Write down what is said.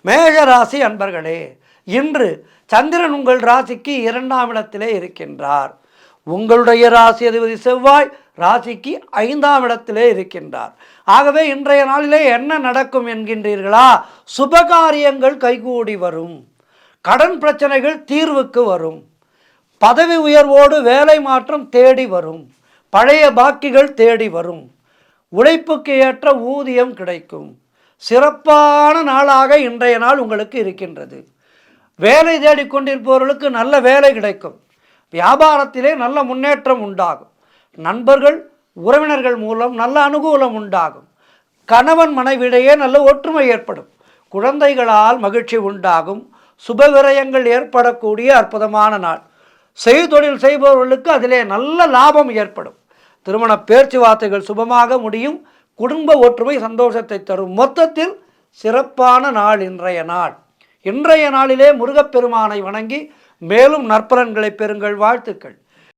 மேஷ ராசி அன்பர்களே, இன்று சந்திரன் உங்கள் ராசிக்கு 2ஆம் இடத்திலே இருக்கின்றார். உங்களுடைய ராசி அதிபதி செவ்வாய் ராசிக்கு 5ஆம் இடத்திலே இருக்கின்றார். ஆகவே இன்றைய நாளிலே என்ன நடக்கும் என்கின்றீர்களா? சுபகாரியங்கள் கைகூடி வரும், கடன் பிரச்சனைகள் தீர்வுக்கு வரும், பதவி உயர்வோடு வேலை மாற்றம் தேடி வரும், பழைய பாக்கிகள் தேடி வரும், உழைப்புக்கு ஏற்ற ஊதியம் கிடைக்கும். சிறப்பான நாளாக இன்றைய நாள் உங்களுக்கு இருக்கின்றது. வேலை தேடிக்கொண்டிருப்பவர்களுக்கு நல்ல வேலை கிடைக்கும். வியாபாரத்திலே நல்ல முன்னேற்றம் உண்டாகும். நண்பர்கள் உறவினர்கள் மூலம் நல்ல அனுகூலம் உண்டாகும். கணவன் மனைவியிடையே நல்ல ஒற்றுமை ஏற்படும். குழந்தைகளால் மகிழ்ச்சி உண்டாகும். சுபவிரயங்கள் ஏற்படக்கூடிய அற்புதமான நாள். செய்தொழில் செய்பவர்களுக்கு அதிலே நல்ல லாபம் ஏற்படும். திருமண பேச்சுவார்த்தைகள் சுபமாக முடியும். குடும்ப ஒற்றுமை சந்தோஷத்தை தரும். மொத்தத்தில் சிறப்பான நாள் இன்றைய நாள். இன்றைய நாளிலே முருகப்பெருமானை வணங்கி மேலும் நற்பலன்களை பெறுங்கள். வாழ்த்துக்கள்.